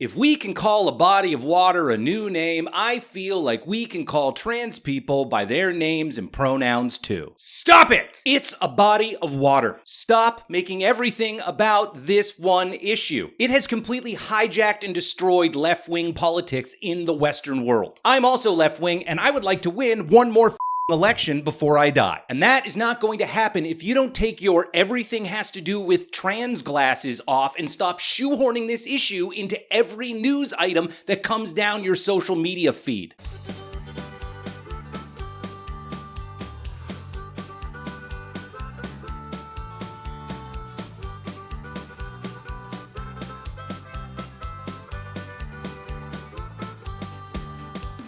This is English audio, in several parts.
If we can call a body of water a new name, I feel like we can call trans people by their names and pronouns too. Stop it! It's a body of water. Stop making everything about this one issue. It has completely hijacked and destroyed left-wing politics in the Western world. I'm also left-wing, and I would like to win one more election before I die. And that is not going to happen if you don't take your everything has to do with trans glasses off and stop shoehorning this issue into every news item that comes down your social media feed.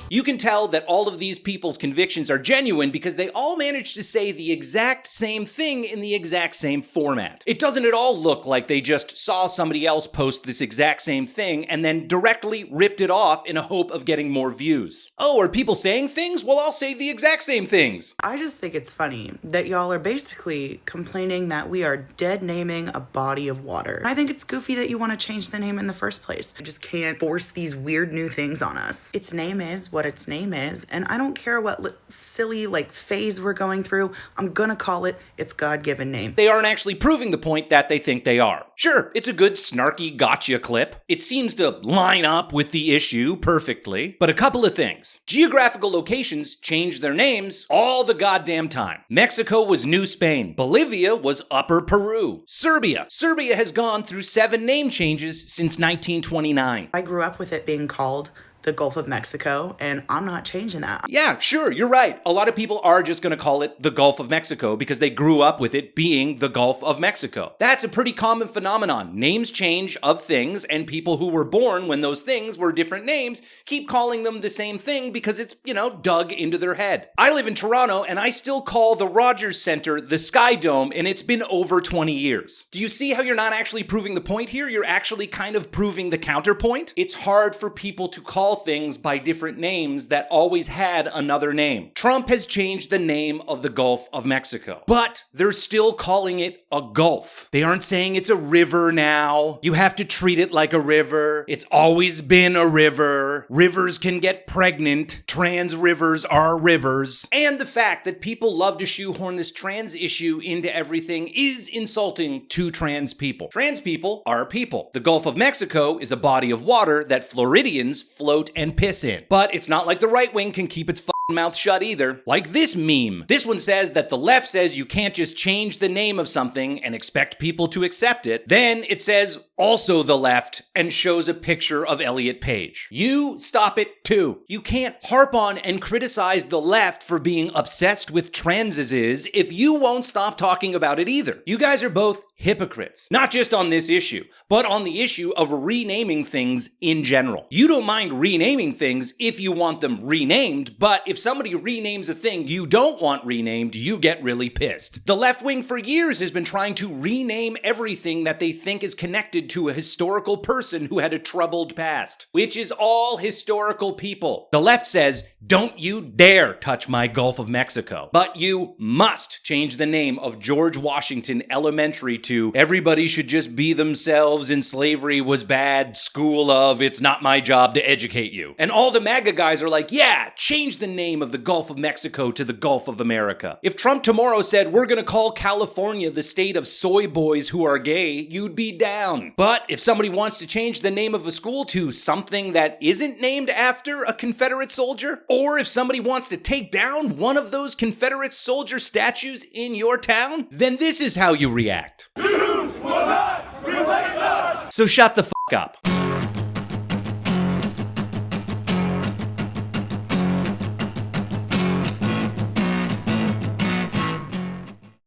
You can tell that all of these people's convictions are genuine because they all manage to say the exact same thing in the exact same format. It doesn't at all look like they just saw somebody else post this exact same thing and then directly ripped it off in a hope of getting more views. Oh, are people saying things? Well, I'll say the exact same things. I just think it's funny that y'all are basically complaining that we are dead naming a body of water. I think it's goofy that you want to change the name in the first place. You just can't force these weird new things on us. Its name is what its name is, and I don't care what silly phase we're going through. I'm gonna call it its God-given name. They aren't actually proving the point that they think they are. Sure, it's a good snarky gotcha clip. It seems to line up with the issue perfectly, but a couple of things. Geographical locations change their names all the goddamn time. Mexico was New Spain. Bolivia was Upper Peru. Serbia has gone through 7 name changes since 1929. I grew up with it being called the Gulf of Mexico, and I'm not changing that. Yeah, sure, you're right. A lot of people are just going to call it the Gulf of Mexico because they grew up with it being the Gulf of Mexico. That's a pretty common phenomenon. Names change of things, and people who were born when those things were different names keep calling them the same thing because it's, dug into their head. I live in Toronto, and I still call the Rogers Centre the Sky Dome, and it's been over 20 years. Do you see how you're not actually proving the point here? You're actually kind of proving the counterpoint. It's hard for people to call things by different names that always had another name. Trump has changed the name of the Gulf of Mexico, but they're still calling it a gulf. They aren't saying it's a river now. You have to treat it like a river. It's always been a river. Rivers can get pregnant. Trans rivers are rivers. And the fact that people love to shoehorn this trans issue into everything is insulting to trans people. Trans people are people. The Gulf of Mexico is a body of water that Floridians float and piss in. But it's not like the right wing can keep its mouth shut either. Like this meme. This one says that the left says you can't just change the name of something and expect people to accept it. Then it says also the left and shows a picture of Elliot Page. You stop it too. You can't harp on and criticize the left for being obsessed with transes if you won't stop talking about it either. You guys are both hypocrites. Not just on this issue, but on the issue of renaming things in general. You don't mind renaming things if you want them renamed, but if somebody renames a thing you don't want renamed, you get really pissed. The left wing for years has been trying to rename everything that they think is connected to a historical person who had a troubled past, which is all historical people. The left says, don't you dare touch my Gulf of Mexico, but you must change the name of George Washington Elementary to everybody should just be themselves and slavery was bad, school of it's not my job to educate you. And all the MAGA guys are like, yeah, change the name of the Gulf of Mexico to the Gulf of America. If Trump tomorrow said, we're gonna call California the state of soy boys who are gay, you'd be down. But if somebody wants to change the name of a school to something that isn't named after a Confederate soldier, or if somebody wants to take down one of those Confederate soldier statues in your town, then this is how you react. Jews will not replace us! So shut the fuck up.